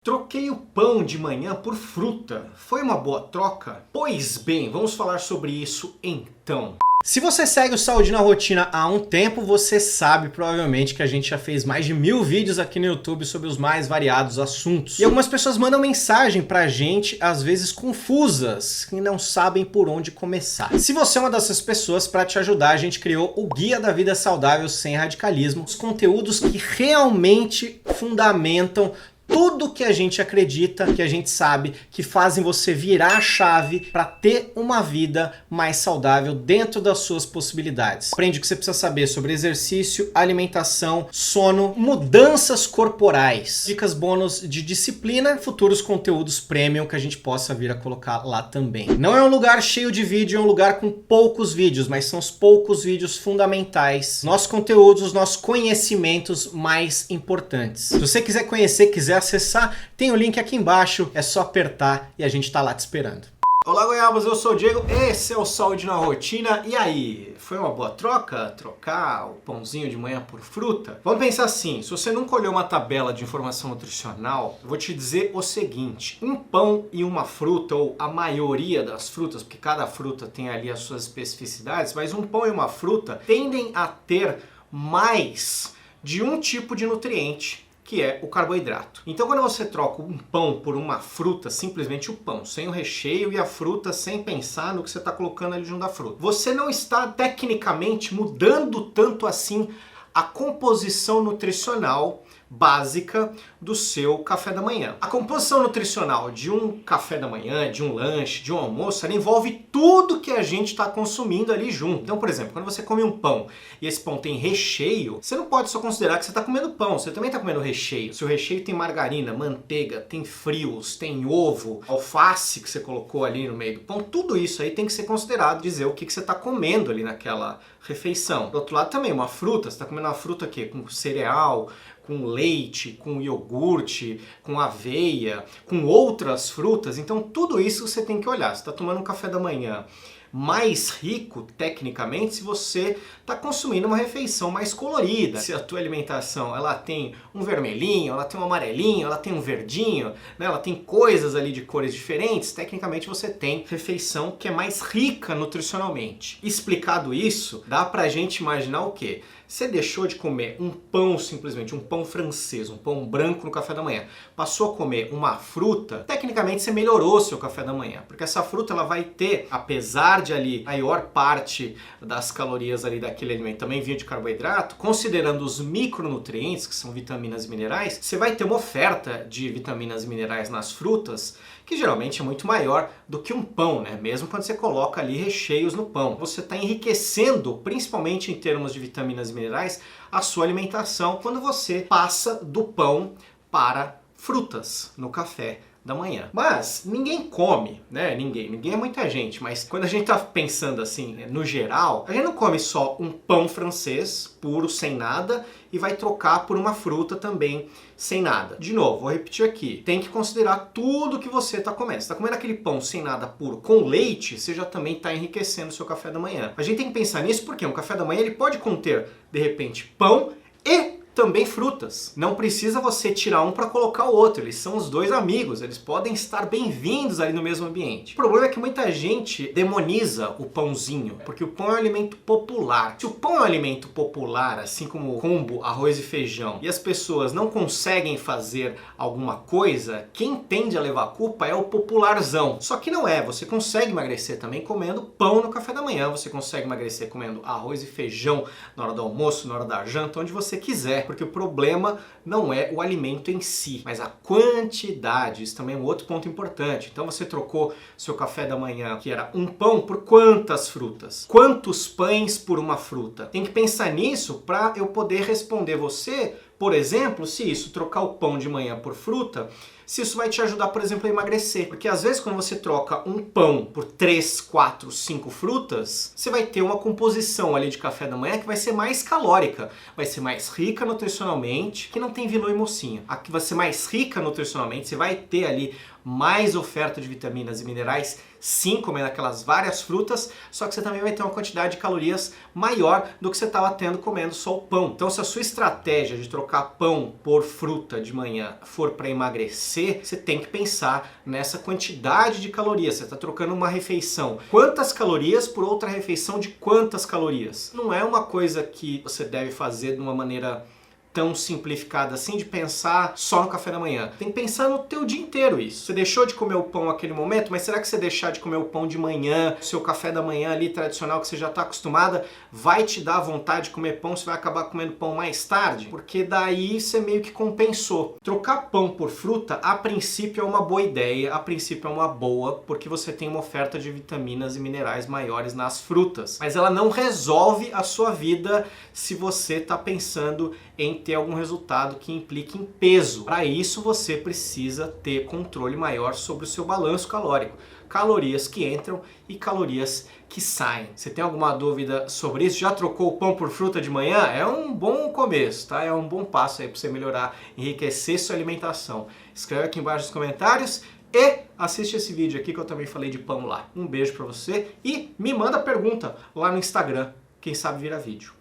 Troquei o pão de manhã por fruta. Foi uma boa troca? Pois bem, vamos falar sobre isso então. Se você segue o Saúde na Rotina há um tempo, você sabe provavelmente que a gente já fez mais de 1000 vídeos aqui no YouTube sobre os mais variados assuntos. E algumas pessoas mandam mensagem pra gente, às vezes confusas, que não sabem por onde começar. Se você é uma dessas pessoas, para te ajudar, a gente criou o Guia da Vida Saudável Sem Radicalismo, os conteúdos que realmente fundamentam tudo que a gente acredita, que a gente sabe, que fazem você virar a chave para ter uma vida mais saudável dentro das suas possibilidades. Aprende o que você precisa saber sobre exercício, alimentação, sono, mudanças corporais, dicas bônus de disciplina, futuros conteúdos premium que a gente possa vir a colocar lá também. Não é um lugar cheio de vídeo, é um lugar com poucos vídeos, mas são os poucos vídeos fundamentais, nossos conteúdos, os nossos conhecimentos mais importantes. Se você quiser conhecer, quiser acessar, tem o link aqui embaixo, é só apertar e a gente tá lá te esperando. Olá, goiabas, eu sou o Diego, esse é o Saúde na Rotina. E aí, foi uma boa troca? Trocar o pãozinho de manhã por fruta? Vamos pensar assim, se você nunca olhou uma tabela de informação nutricional, eu vou te dizer o seguinte: um pão e uma fruta, ou a maioria das frutas, porque cada fruta tem ali as suas especificidades, mas um pão e uma fruta tendem a ter mais de um tipo de nutriente, que é o carboidrato. Então quando você troca um pão por uma fruta, simplesmente o pão, sem o recheio, e a fruta sem pensar no que você está colocando ali junto da fruta, você não está tecnicamente mudando tanto assim a composição nutricional básica do seu café da manhã. A composição nutricional de um café da manhã, de um lanche, de um almoço, ela envolve tudo que a gente está consumindo ali junto. Então, por exemplo, quando você come um pão e esse pão tem recheio, você não pode só considerar que você está comendo pão, você também está comendo recheio. Se o recheio tem margarina, manteiga, tem frios, tem ovo, alface que você colocou ali no meio do pão, tudo isso aí tem que ser considerado, dizer o que você está comendo ali naquela refeição. Do outro lado também, uma fruta, você está comendo uma fruta aqui com cereal, com leite, com iogurte, com aveia, com outras frutas. Então tudo isso você tem que olhar. Você está tomando um café da manhã mais rico, tecnicamente, se você está consumindo uma refeição mais colorida. Se a tua alimentação ela tem um vermelhinho, ela tem um amarelinho, ela tem um verdinho, né? Ela tem coisas ali de cores diferentes, tecnicamente você tem refeição que é mais rica nutricionalmente. Explicado isso, dá pra gente imaginar o quê? Você deixou de comer um pão, simplesmente um pão francês, um pão branco no café da manhã, passou a comer uma fruta, tecnicamente você melhorou o seu café da manhã, porque essa fruta ela vai ter, apesar de ali a maior parte das calorias ali daquele alimento também vinha de carboidrato, considerando os micronutrientes, que são vitaminas e minerais, você vai ter uma oferta de vitaminas e minerais nas frutas que geralmente é muito maior do que um pão, né? Mesmo quando você coloca ali recheios no pão. Você está enriquecendo, principalmente em termos de vitaminas e minerais, a sua alimentação quando você passa do pão para frutas no café da manhã. Mas ninguém come, né? Ninguém é muita gente, mas quando a gente tá pensando assim, né, no geral, a gente não come só um pão francês puro, sem nada, e vai trocar por uma fruta também sem nada. De novo, vou repetir aqui, tem que considerar tudo que você está comendo. Você está comendo aquele pão sem nada puro com leite, você já também está enriquecendo o seu café da manhã. A gente tem que pensar nisso porque um café da manhã ele pode conter, de repente, pão e também frutas. Não precisa você tirar um para colocar o outro, eles são os dois amigos, eles podem estar bem-vindos ali no mesmo ambiente. O problema é que muita gente demoniza o pãozinho, porque o pão é um alimento popular. Se o pão é um alimento popular, assim como o combo, arroz e feijão, e as pessoas não conseguem fazer alguma coisa, quem tende a levar a culpa é o popularzão. Só que não é, você consegue emagrecer também comendo pão no café da manhã, você consegue emagrecer comendo arroz e feijão na hora do almoço, na hora da janta, onde você quiser. Porque o problema não é o alimento em si, mas a quantidade. Isso também é um outro ponto importante. Então você trocou seu café da manhã, que era um pão, por quantas frutas? Quantos pães por uma fruta? Tem que pensar nisso para eu poder responder você, por exemplo, se isso, trocar o pão de manhã por fruta, se isso vai te ajudar, por exemplo, a emagrecer. Porque às vezes quando você troca um pão por 3, 4, 5 frutas, você vai ter uma composição ali de café da manhã que vai ser mais calórica, vai ser mais rica nutricionalmente, que não tem vilão e mocinho. A que vai ser mais rica nutricionalmente, você vai ter ali mais oferta de vitaminas e minerais, sim, comendo aquelas várias frutas, só que você também vai ter uma quantidade de calorias maior do que você estava tendo comendo só o pão. Então, se a sua estratégia de trocar pão por fruta de manhã for para emagrecer, você tem que pensar nessa quantidade de calorias. Você está trocando uma refeição. Quantas calorias por outra refeição de quantas calorias? Não é uma coisa que você deve fazer de uma maneira tão simplificada assim, de pensar só no café da manhã. Tem que pensar no teu dia inteiro isso. Você deixou de comer o pão naquele momento, mas será que você deixar de comer o pão de manhã, o seu café da manhã ali tradicional que você já está acostumada, vai te dar vontade de comer pão, você vai acabar comendo pão mais tarde? Porque daí você meio que compensou. Trocar pão por fruta, a princípio é uma boa ideia, a princípio é uma boa, porque você tem uma oferta de vitaminas e minerais maiores nas frutas. Mas ela não resolve a sua vida se você está pensando em ter algum resultado que implique em peso. Para isso você precisa ter controle maior sobre o seu balanço calórico. Calorias que entram e calorias que saem. Você tem alguma dúvida sobre isso? Já trocou o pão por fruta de manhã? É um bom começo, tá? É um bom passo aí para você melhorar, enriquecer sua alimentação. Escreve aqui embaixo nos comentários e assiste esse vídeo aqui que eu também falei de pão lá. Um beijo para você e me manda pergunta lá no Instagram. Quem sabe vira vídeo.